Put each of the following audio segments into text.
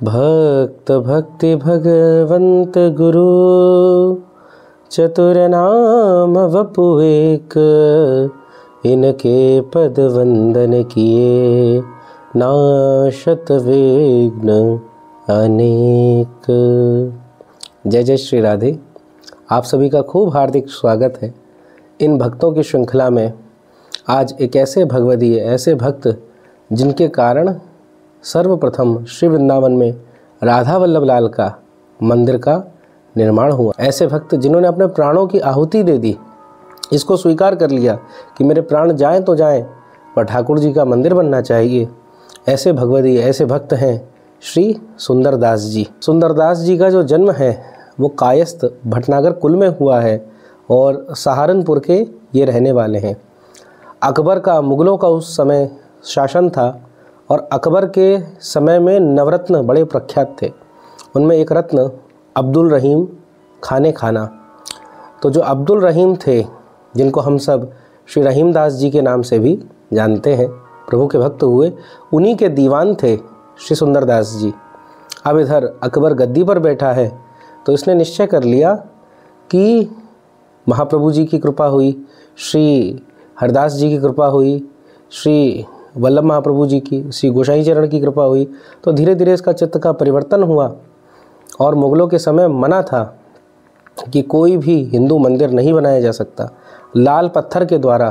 भक्त भक्ति भगवंत गुरु चतुर नाम वपु एक, इनके पद वंदन किए नाशत विघ्न अनेक। जय जय श्री राधे। आप सभी का खूब हार्दिक स्वागत है इन भक्तों की श्रृंखला में। आज एक ऐसे भगवदीय ऐसे भक्त जिनके कारण सर्वप्रथम श्री वृंदावन में राधा वल्लभ लाल का मंदिर का निर्माण हुआ। ऐसे भक्त जिन्होंने अपने प्राणों की आहुति दे दी, इसको स्वीकार कर लिया कि मेरे प्राण जाएं तो जाएं पर ठाकुर जी का मंदिर बनना चाहिए। ऐसे भगवदीय ऐसे भक्त हैं श्री सुंदरदास जी। सुंदरदास जी का जो जन्म है वो कायस्थ भटनागर कुल में हुआ है और सहारनपुर के ये रहने वाले हैं। अकबर का मुग़लों का उस समय शासन था और अकबर के समय में नवरत्न बड़े प्रख्यात थे। उनमें एक रत्न अब्दुल रहीम खाने खाना। तो जो अब्दुल रहीम थे, जिनको हम सब श्री रहीमदास जी के नाम से भी जानते हैं, प्रभु के भक्त हुए, उन्हीं के दीवान थे श्री सुंदरदास जी। अब इधर अकबर गद्दी पर बैठा है तो इसने निश्चय कर लिया कि महाप्रभु जी की कृपा हुई, श्री हरदास जी की कृपा हुई, श्री वल्लभ महाप्रभु जी की, श्री गोसाई चरण की कृपा हुई, तो धीरे धीरे इसका चित्त का परिवर्तन हुआ। और मुग़लों के समय मना था कि कोई भी हिंदू मंदिर नहीं बनाया जा सकता, लाल पत्थर के द्वारा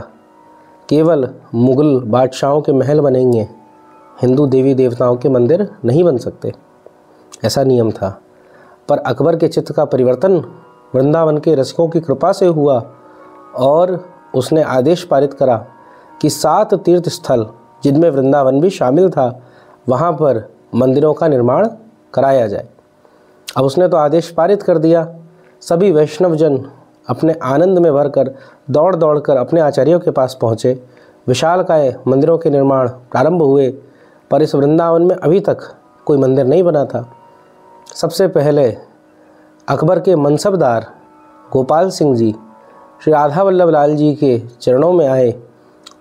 केवल मुग़ल बादशाहों के महल बनेंगे, हिंदू देवी देवताओं के मंदिर नहीं बन सकते, ऐसा नियम था। पर अकबर के चित्त का परिवर्तन वृंदावन के रसिकों की कृपा से हुआ और उसने आदेश पारित करा कि 7 तीर्थ स्थल, जिनमें वृंदावन भी शामिल था, वहाँ पर मंदिरों का निर्माण कराया जाए। अब उसने तो आदेश पारित कर दिया। सभी वैष्णवजन अपने आनंद में भरकर दौड़ दौड़ कर अपने आचार्यों के पास पहुँचे। विशालकाय मंदिरों के निर्माण प्रारंभ हुए, पर इस वृंदावन में अभी तक कोई मंदिर नहीं बना था। सबसे पहले अकबर के मनसबदार गोपाल सिंह जी श्री राधा वल्लभ लाल जी के चरणों में आए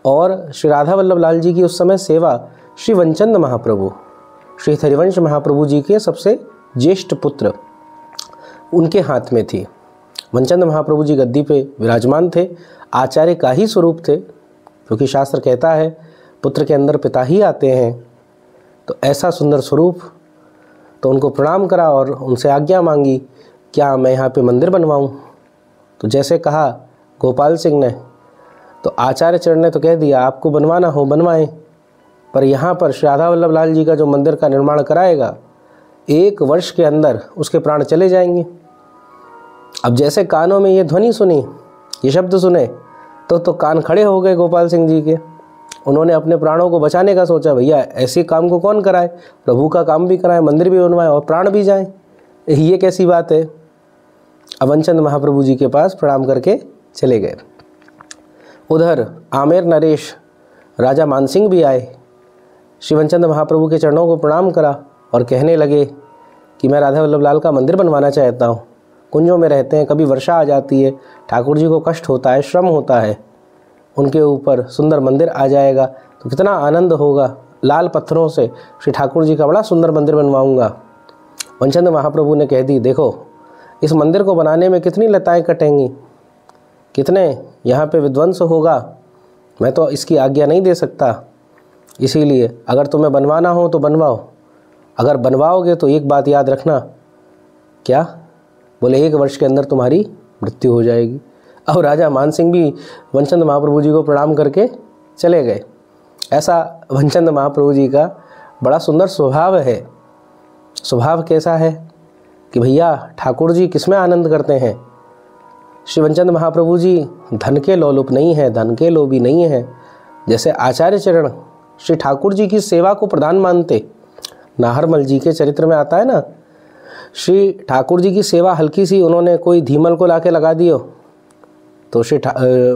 और श्री राधा वल्लभ लाल जी की उस समय सेवा श्री वनचंद महाप्रभु, श्री हरिवंश महाप्रभु जी के सबसे ज्येष्ठ पुत्र, उनके हाथ में थी। वनचंद महाप्रभु जी गद्दी पे विराजमान थे, आचार्य का ही स्वरूप थे, क्योंकि शास्त्र कहता है पुत्र के अंदर पिता ही आते हैं। तो ऐसा सुंदर स्वरूप, तो उनको प्रणाम करा और उनसे आज्ञा मांगी, क्या मैं यहाँ पे मंदिर बनवाऊँ? तो जैसे कहा गोपाल सिंह ने, तो आचार्य चरण ने तो कह दिया आपको बनवाना हो बनवाएं, पर यहाँ पर श्री राधा वल्लभ लाल जी का जो मंदिर का निर्माण कराएगा, 1 वर्ष के अंदर उसके प्राण चले जाएंगे। अब जैसे कानों में ये ध्वनि सुनी, ये शब्द सुने, तो कान खड़े हो गए गोपाल सिंह जी के। उन्होंने अपने प्राणों को बचाने का सोचा, भैया ऐसे काम को कौन कराए, प्रभु का काम भी कराए, मंदिर भी बनवाए और प्राण भी जाएं, ये कैसी बात है। अब वनचंद महाप्रभु जी के पास प्रणाम करके चले गए। उधर आमेर नरेश राजा मानसिंह भी आए, श्री वनचंद महाप्रभु के चरणों को प्रणाम करा और कहने लगे कि मैं राधा वल्लभ लाल का मंदिर बनवाना चाहता हूँ। कुंजों में रहते हैं, कभी वर्षा आ जाती है, ठाकुर जी को कष्ट होता है, श्रम होता है, उनके ऊपर सुंदर मंदिर आ जाएगा तो कितना आनंद होगा। लाल पत्थरों से श्री ठाकुर जी का बड़ा सुंदर मंदिर बनवाऊँगा। वनचंद महाप्रभु ने कह दी, देखो इस मंदिर को बनाने में कितनी लताएँ कटेंगी, कितने यहाँ पे विध्वंस होगा, मैं तो इसकी आज्ञा नहीं दे सकता। इसीलिए अगर तुम्हें बनवाना हो तो बनवाओ, अगर बनवाओगे तो एक बात याद रखना। क्या? बोले 1 वर्ष के अंदर तुम्हारी मृत्यु हो जाएगी। अब राजा मानसिंह भी वनचंद महाप्रभु जी को प्रणाम करके चले गए। ऐसा वनचंद महाप्रभु जी का बड़ा सुंदर स्वभाव है। स्वभाव कैसा है कि भैया ठाकुर जी किसमें आनंद करते हैं। श्री वनचंद महाप्रभु जी धन के लोलुप नहीं है, धन के लोभी नहीं है। जैसे आचार्य चरण श्री ठाकुर जी की सेवा को प्रधान मानते, नाहरमल जी के चरित्र में आता है ना, श्री ठाकुर जी की सेवा हल्की सी उन्होंने कोई धीमल को लाके लगा दियो तो श्री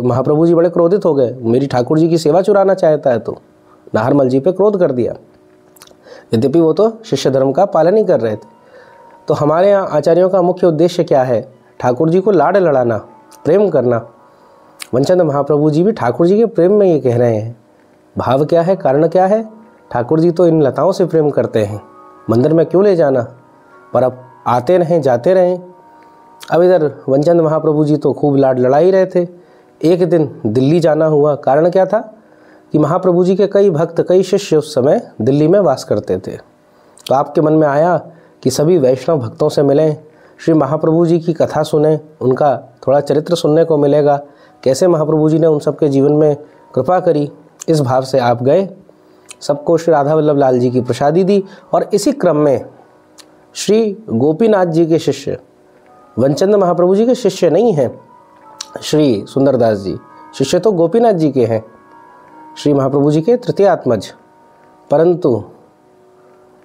महाप्रभु जी बड़े क्रोधित हो गए, मेरी ठाकुर जी की सेवा चुराना चाहता है, तो नाहरमल जी पे क्रोध कर दिया। यद्यपि वो तो शिष्य धर्म का पालन ही कर रहे थे। तो हमारे यहाँ आचार्यों का मुख्य उद्देश्य क्या है? ठाकुर जी को लाड लड़ाना, प्रेम करना। वनचंद महाप्रभु जी भी ठाकुर जी के प्रेम में ये कह रहे हैं। भाव क्या है, कारण क्या है? ठाकुर जी तो इन लताओं से प्रेम करते हैं। मंदिर में क्यों ले जाना, पर अब आते रहें जाते रहें। अब इधर वनचंद महाप्रभु जी तो खूब लाड लड़ा ही रहे थे। एक दिन दिल्ली जाना हुआ। कारण क्या था कि महाप्रभु जी के कई भक्त, कई शिष्य उस समय दिल्ली में वास करते थे। तो आपके मन में आया कि सभी वैष्णव भक्तों से मिलें, श्री महाप्रभु जी की कथा सुनें, उनका थोड़ा चरित्र सुनने को मिलेगा, कैसे महाप्रभु जी ने उन सबके जीवन में कृपा करी। इस भाव से आप गए, सबको श्री राधा वल्लभ लाल जी की प्रसादी दी। और इसी क्रम में श्री गोपीनाथ जी के शिष्य, वनचंद महाप्रभु जी के शिष्य नहीं हैं श्री सुंदरदास जी, शिष्य तो गोपीनाथ जी के हैं, श्री महाप्रभु जी के तृतीय आत्मज। परंतु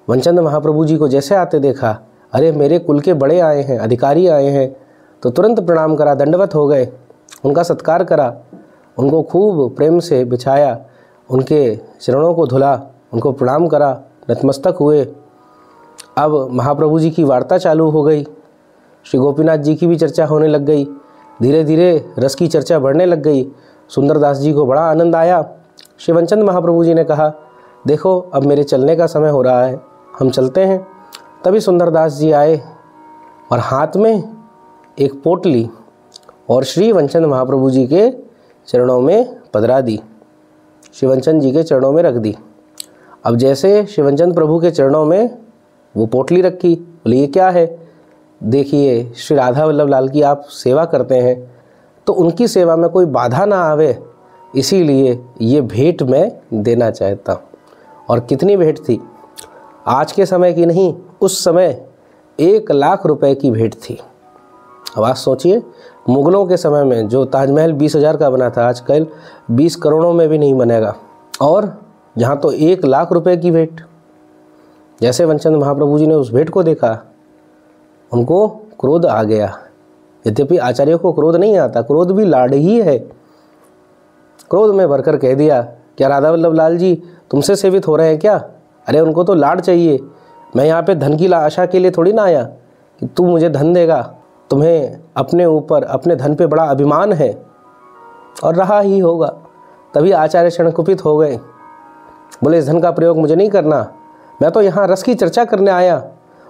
वनचंद महाप्रभु जी को जैसे आते देखा, अरे मेरे कुल के बड़े आए हैं, अधिकारी आए हैं, तो तुरंत प्रणाम करा, दंडवत हो गए, उनका सत्कार करा, उनको खूब प्रेम से बिछाया, उनके चरणों को धुला, उनको प्रणाम करा, नतमस्तक हुए। अब महाप्रभु जी की वार्ता चालू हो गई, श्री गोपीनाथ जी की भी चर्चा होने लग गई, धीरे धीरे रस की चर्चा बढ़ने लग गई। सुंदरदास जी को बड़ा आनंद आया। श्री वनचंद महाप्रभु जी ने कहा, देखो अब मेरे चलने का समय हो रहा है, हम चलते हैं। तभी सुंदरदास जी आए और हाथ में एक पोटली और श्री वनचंद महाप्रभु जी के चरणों में पधरा दी, श्री वनचंद जी के चरणों में रख दी। अब जैसे श्री वनचंद प्रभु के चरणों में वो पोटली रखी, बोले ये क्या है? देखिए श्री राधा वल्लभ लाल की आप सेवा करते हैं, तो उनकी सेवा में कोई बाधा ना आवे, इसीलिए ये भेंट मैं देना चाहता हूँ। और कितनी भेंट थी? आज के समय की नहीं, उस समय 1 लाख रुपए की भेंट थी। अब आज सोचिए, मुग़लों के समय में जो ताजमहल 20,000 का बना था, आजकल 20 करोड़ों में भी नहीं बनेगा, और यहाँ तो 1 लाख रुपए की भेंट। जैसे वनचंद महाप्रभु जी ने उस भेंट को देखा, उनको क्रोध आ गया। यद्यपि आचार्यों को क्रोध नहीं आता, क्रोध भी लाड ही है। क्रोध में भरकर कह दिया, क्या राधा वल्लभ लाल जी तुमसे सेवित हो रहे हैं क्या? अरे उनको तो लाड चाहिए, मैं यहाँ पे धन की आशा के लिए थोड़ी ना आया कि तू मुझे धन देगा। तुम्हें अपने ऊपर, अपने धन पे बड़ा अभिमान है, और रहा ही होगा। तभी आचार्य क्षण कुपित हो गए, बोले इस धन का प्रयोग मुझे नहीं करना, मैं तो यहाँ रस की चर्चा करने आया,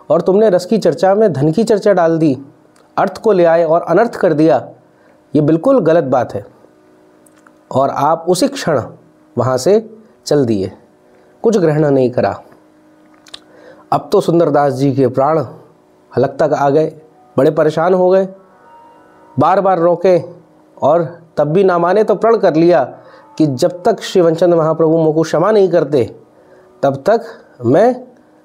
और तुमने रस की चर्चा में धन की चर्चा डाल दी, अर्थ को ले आए और अनर्थ कर दिया, ये बिल्कुल गलत बात है। और आप उसी क्षण वहाँ से चल दिए, कुछ ग्रहण नहीं करा। अब तो सुंदरदास जी के प्राण हलक तक आ गए, बड़े परेशान हो गए, बार बार रोके, और तब भी ना माने तो प्रण कर लिया कि जब तक श्री वनचंद महाप्रभु मुझको क्षमा नहीं करते, तब तक मैं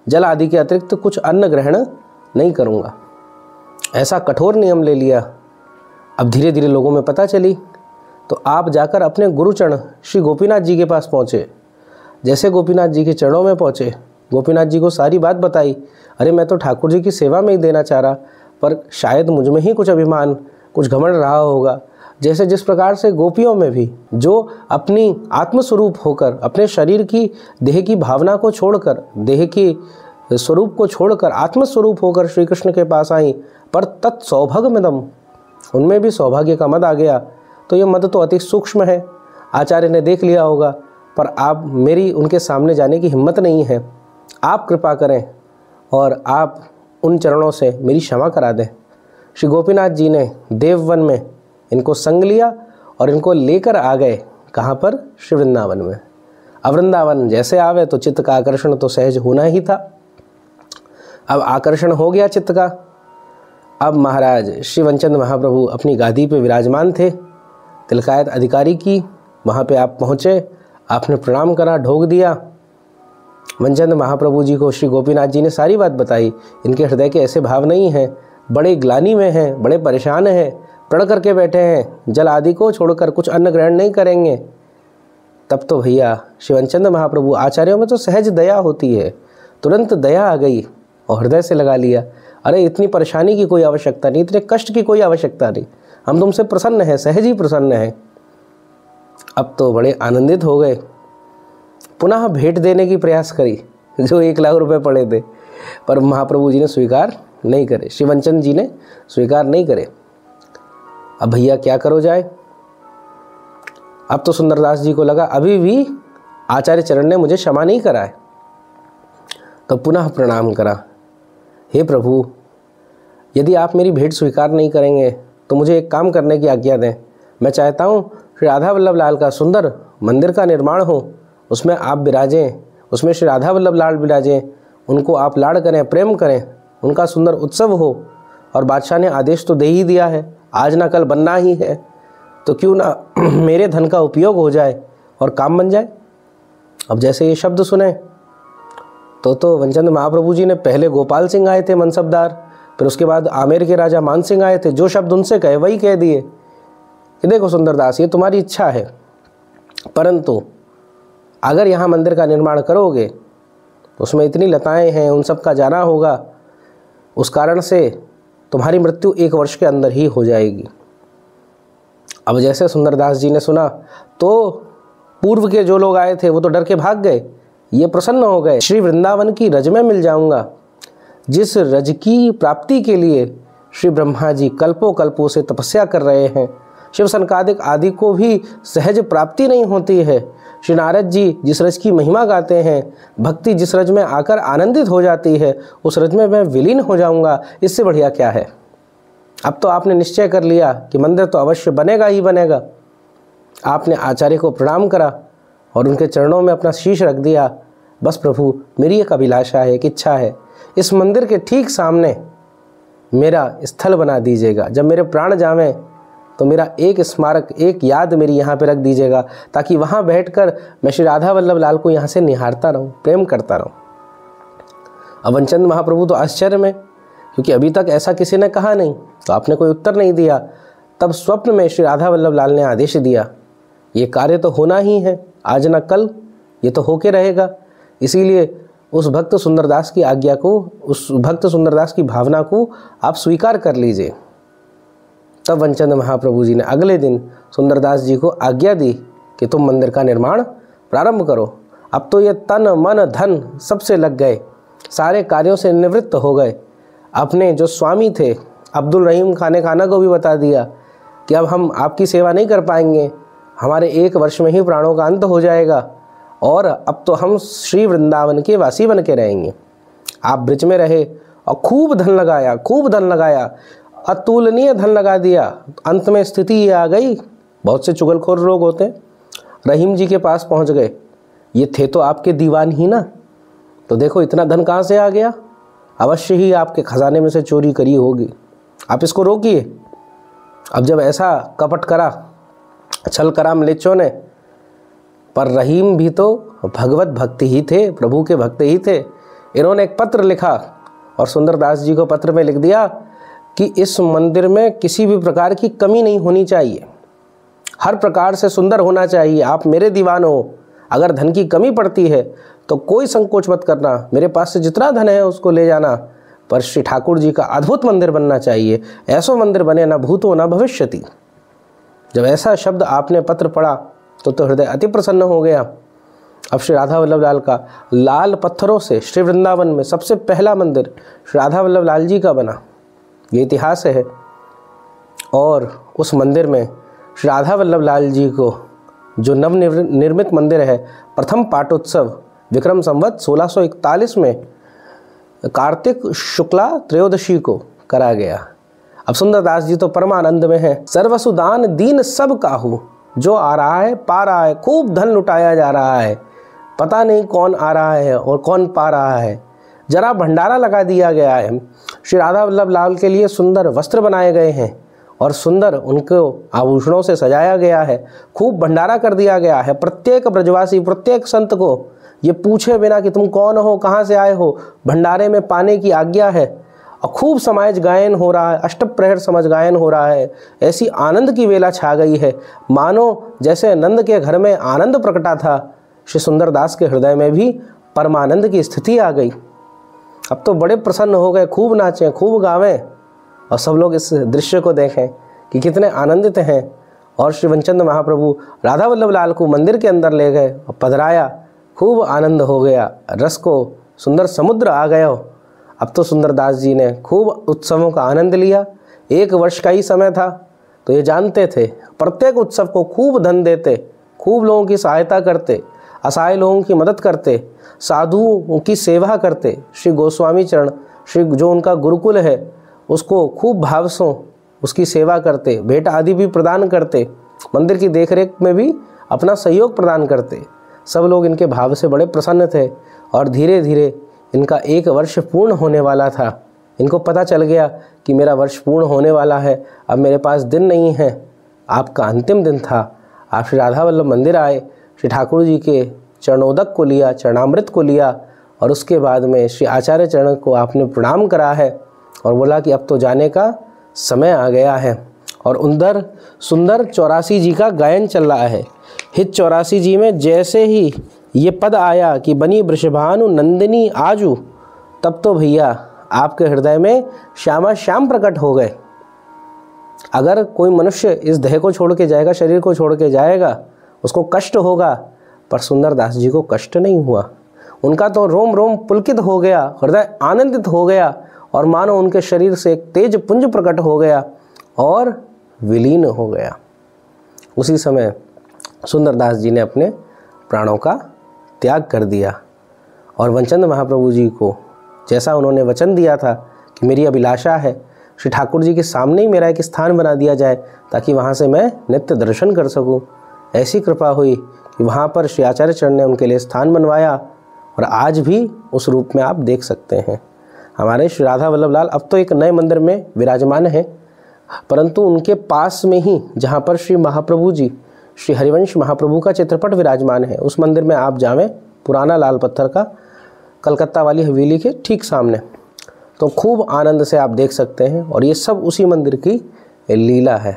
जल आदि के अतिरिक्त कुछ अन्न ग्रहण नहीं करूँगा। ऐसा कठोर नियम ले लिया। अब धीरे धीरे लोगों में पता चली, तो आप जाकर अपने गुरुचरण श्री गोपीनाथ जी के पास पहुँचे। जैसे गोपीनाथ जी के चरणों में पहुँचे, गोपीनाथ जी को सारी बात बताई। अरे मैं तो ठाकुर जी की सेवा में ही देना चाह रहा, पर शायद मुझ में ही कुछ अभिमान, कुछ घमंड रहा होगा। जैसे जिस प्रकार से गोपियों में भी जो अपनी आत्मस्वरूप होकर, अपने शरीर की, देह की भावना को छोड़कर, देह की स्वरूप को छोड़कर आत्मस्वरूप होकर श्री कृष्ण के पास आई, पर तत्सौभाग्यमिदम्, उनमें भी सौभाग्य का मद आ गया। तो ये मद तो अति सूक्ष्म है, आचार्य ने देख लिया होगा, पर आप, मेरी उनके सामने जाने की हिम्मत नहीं है। आप कृपा करें और आप उन चरणों से मेरी क्षमा करा दें। श्री गोपीनाथ जी ने देववन में इनको संग लिया और इनको लेकर आ गए। कहाँ पर? श्री वृंदावन में। अब वृंदावन जैसे आवे तो चित्त का आकर्षण तो सहज होना ही था। अब आकर्षण हो गया चित्त का। अब महाराज श्री वनचंद महाप्रभु अपनी गादी पे विराजमान थे, तिलकायत अधिकारी की। वहाँ पे आप पहुँचे, आपने प्रणाम करा, ढोक दिया। वनचंद महाप्रभु जी को श्री गोपीनाथ जी ने सारी बात बताई। इनके हृदय के ऐसे भाव नहीं हैं, बड़े ग्लानि में हैं, बड़े परेशान हैं, प्रण करके बैठे हैं, जल आदि को छोड़कर कुछ अन्न ग्रहण नहीं करेंगे। तब तो भैया श्री वनचंद महाप्रभु, आचार्यों में तो सहज दया होती है, तुरंत दया आ गई और हृदय से लगा लिया। अरे इतनी परेशानी की कोई आवश्यकता नहीं, इतने कष्ट की कोई आवश्यकता नहीं, हम तुमसे प्रसन्न हैं, सहज ही प्रसन्न हैं। अब तो बड़े आनंदित हो गए। पुनः भेंट देने की प्रयास करी, जो 1 लाख रुपए पड़े थे, पर महाप्रभु जी ने स्वीकार नहीं करे, श्री वनचंद जी ने स्वीकार नहीं करे। अब भैया क्या करो जाए? अब तो सुंदरदास जी को लगा अभी भी आचार्य चरण ने मुझे क्षमा नहीं करा है। तो पुनः प्रणाम करा, हे प्रभु, यदि आप मेरी भेंट स्वीकार नहीं करेंगे तो मुझे एक काम करने की आज्ञा दें। मैं चाहता हूँ श्री राधा वल्लभ लाल का सुंदर मंदिर का निर्माण हो, उसमें आप विराजें, उसमें श्री राधा वल्लभ लाल विराजें, उनको आप लाड़ करें, प्रेम करें, उनका सुंदर उत्सव हो। और बादशाह ने आदेश तो दे ही दिया है, आज ना कल बनना ही है, तो क्यों ना मेरे धन का उपयोग हो जाए और काम बन जाए। अब जैसे ये शब्द सुने तो वनचंद महाप्रभु जी ने पहले गोपाल सिंह आए थे मनसबदार, फिर उसके बाद आमेर के राजा मान सिंह आए थे, जो शब्द उनसे कहे वही कह दिए कि देखो सुंदरदास, ये तुम्हारी इच्छा है, परंतु अगर यहाँ मंदिर का निर्माण करोगे तो उसमें इतनी लताएं हैं, उन सब का जाना होगा, उस कारण से तुम्हारी मृत्यु 1 वर्ष के अंदर ही हो जाएगी। अब जैसे सुंदरदास जी ने सुना तो पूर्व के जो लोग आए थे वो तो डर के भाग गए, ये प्रसन्न हो गए, श्री वृंदावन की रज में मिल जाऊंगा, जिस रज की प्राप्ति के लिए श्री ब्रह्मा जी कल्पों कल्पों से तपस्या कर रहे हैं, शिव सनकादिक आदि को भी सहज प्राप्ति नहीं होती है। श्री नारद जी जिस रज की महिमा गाते हैं, भक्ति जिस रज में आकर आनंदित हो जाती है, उस रज में मैं विलीन हो जाऊंगा, इससे बढ़िया क्या है। अब तो आपने निश्चय कर लिया कि मंदिर तो अवश्य बनेगा ही बनेगा। आपने आचार्य को प्रणाम करा और उनके चरणों में अपना शीश रख दिया। बस प्रभु, मेरी एक अभिलाषा है, एक इच्छा है, इस मंदिर के ठीक सामने मेरा स्थल बना दीजिएगा। जब मेरे प्राण जावें तो मेरा एक स्मारक, एक याद मेरी यहाँ पे रख दीजिएगा, ताकि वहाँ बैठकर मैं श्री राधा वल्लभ लाल को यहाँ से निहारता रहूँ, प्रेम करता रहूँ। अब वनचंद महाप्रभु तो आश्चर्य में, क्योंकि अभी तक ऐसा किसी ने कहा नहीं, तो आपने कोई उत्तर नहीं दिया। तब स्वप्न में श्री राधा वल्लभ लाल ने आदेश दिया, ये कार्य तो होना ही है, आज ना कल ये तो होके रहेगा। इसीलिए उस भक्त सुंदरदास की आज्ञा को, उस भक्त सुंदरदास की भावना को आप स्वीकार कर लीजिए। तब वनचंद महाप्रभु जी ने अगले दिन सुंदरदास जी को आज्ञा दी कि तुम मंदिर का निर्माण प्रारंभ करो। अब तो ये तन मन धन सबसे लग गए, सारे कार्यों से निवृत्त हो गए। अपने जो स्वामी थे अब्दुल रहीम खाना को भी बता दिया कि अब हम आपकी सेवा नहीं कर पाएंगे, हमारे 1 वर्ष में ही प्राणों का अंत हो जाएगा और अब तो हम श्री वृंदावन के वासी बन के रहेंगे। आप ब्रिज में रहे और खूब धन लगाया, अतुलनीय धन लगा दिया। अंत में स्थिति ये आ गई, बहुत से चुगलखोर लोग होते हैं, रहीम जी के पास पहुंच गए, ये थे तो आपके दीवान ही ना, तो देखो इतना धन कहाँ से आ गया, अवश्य ही आपके खजाने में से चोरी करी होगी, आप इसको रोकिए। अब जब ऐसा कपट करा, छल करा म्लेच्छों ने, पर रहीम भी तो भगवत भक्ति ही थे, प्रभु के भक्त ही थे। इन्होंने एक पत्र लिखा और सुंदरदास जी को पत्र में लिख दिया कि इस मंदिर में किसी भी प्रकार की कमी नहीं होनी चाहिए, हर प्रकार से सुंदर होना चाहिए। आप मेरे दीवान हो, अगर धन की कमी पड़ती है तो कोई संकोच मत करना, मेरे पास से जितना धन है उसको ले जाना, पर श्री ठाकुर जी का अद्भुत मंदिर बनना चाहिए, ऐसा मंदिर बने ना भूतो ना भविष्यति। जब ऐसा शब्द आपने पत्र पढ़ा तो हृदय अति प्रसन्न हो गया। अब श्री राधा वल्लभ लाल का लाल पत्थरों से श्री वृंदावन में सबसे पहला मंदिर श्री राधा वल्लभ लाल जी का बना, ये इतिहास है। और उस मंदिर में श्री राधा वल्लभ लाल जी को जो नवनिर्मित मंदिर है, प्रथम पाटोत्सव विक्रम संवत 1641 में कार्तिक शुक्ला त्रयोदशी को करा गया। अब सुंदरदास जी तो परमानंद में है। सर्वसुदान दीन सब काहू, जो आ रहा है पा रहा है, खूब धन लुटाया जा रहा है, पता नहीं कौन आ रहा है और कौन पा रहा है। जरा भंडारा लगा दिया गया है, श्री राधा वल्लभ लाल के लिए सुंदर वस्त्र बनाए गए हैं और सुंदर उनको आभूषणों से सजाया गया है, खूब भंडारा कर दिया गया है। प्रत्येक ब्रजवासी, प्रत्येक संत को ये पूछे बिना कि तुम कौन हो, कहाँ से आए हो, भंडारे में पाने की आज्ञा है। और खूब समाज गायन हो रहा है, अष्टप्रहर समझ गायन हो रहा है। ऐसी आनंद की वेला छा गई है, मानो जैसे नंद के घर में आनंद प्रकटा था, श्री सुंदरदास के हृदय में भी परमानंद की स्थिति आ गई। अब तो बड़े प्रसन्न हो गए, खूब नाचें, खूब गावें और सब लोग इस दृश्य को देखें कि कितने आनंदित हैं। और श्री वनचंद महाप्रभु राधा वल्लभ लाल को मंदिर के अंदर ले गए और पधराया, खूब आनंद हो गया, रस को सुंदर समुद्र आ गया। अब तो सुंदरदास जी ने खूब उत्सवों का आनंद लिया। 1 वर्ष का ही समय था, तो ये जानते थे प्रत्येक उत्सव को खूब धन देते, खूब लोगों की सहायता करते। असहाय लोगों की मदद करते, साधुओं की सेवा करते। श्री गोस्वामी चरण, श्री जो उनका गुरुकुल है उसको खूब भाव से उसकी सेवा करते, भेंट आदि भी प्रदान करते, मंदिर की देखरेख में भी अपना सहयोग प्रदान करते। सब लोग इनके भाव से बड़े प्रसन्न थे और धीरे धीरे इनका 1 वर्ष पूर्ण होने वाला था। इनको पता चल गया कि मेरा वर्ष पूर्ण होने वाला है, अब मेरे पास दिन नहीं है। आपका अंतिम दिन था। आप श्री राधा वल्लभ मंदिर आए, श्री ठाकुर जी के चरणोदक को लिया, चरणामृत को लिया और उसके बाद में श्री आचार्य चरण को आपने प्रणाम करा है और बोला कि अब तो जाने का समय आ गया है। और उधर सुंदर 84 जी का गायन चल रहा है। हित 84 जी में जैसे ही ये पद आया कि बनी वृषभानु नंदिनी आजू, तब तो भैया आपके हृदय में श्यामा श्याम प्रकट हो गए। अगर कोई मनुष्य इस देह को छोड़ के जाएगा, शरीर को छोड़ के जाएगा, उसको कष्ट होगा, पर सुंदरदास जी को कष्ट नहीं हुआ। उनका तो रोम रोम पुलकित हो गया, हृदय आनंदित हो गया और मानो उनके शरीर से एक तेज पुंज प्रकट हो गया और विलीन हो गया। उसी समय सुंदरदास जी ने अपने प्राणों का त्याग कर दिया और वनचंद महाप्रभु जी को जैसा उन्होंने वचन दिया था कि मेरी अभिलाषा है श्री ठाकुर जी के सामने ही मेरा एक स्थान बना दिया जाए ताकि वहाँ से मैं नित्य दर्शन कर सकूँ, ऐसी कृपा हुई कि वहाँ पर श्री आचार्य चरण ने उनके लिए स्थान बनवाया और आज भी उस रूप में आप देख सकते हैं। हमारे श्री राधा वल्लभ लाल अब तो एक नए मंदिर में विराजमान है, परंतु उनके पास में ही जहाँ पर श्री महाप्रभु जी, श्री हरिवंश महाप्रभु का चित्रपट विराजमान है, उस मंदिर में आप जावें, पुराना लाल पत्थर का, कलकत्ता वाली हवेली के ठीक सामने, तो खूब आनंद से आप देख सकते हैं। और ये सब उसी मंदिर की लीला है।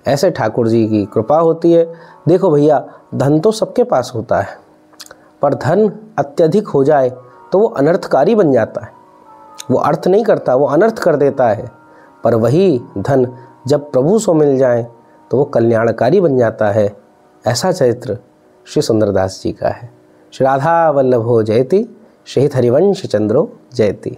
ऐसे ठाकुर जी की कृपा होती है। देखो भैया, धन तो सबके पास होता है, पर धन अत्यधिक हो जाए तो वो अनर्थकारी बन जाता है। वो अर्थ नहीं करता, वो अनर्थ कर देता है। पर वही धन जब प्रभु से मिल जाए तो वो कल्याणकारी बन जाता है। ऐसा चरित्र श्री सुंदरदास जी का है। श्री राधा वल्लभो जयति, श्री हरिवंश चंद्रो जयति।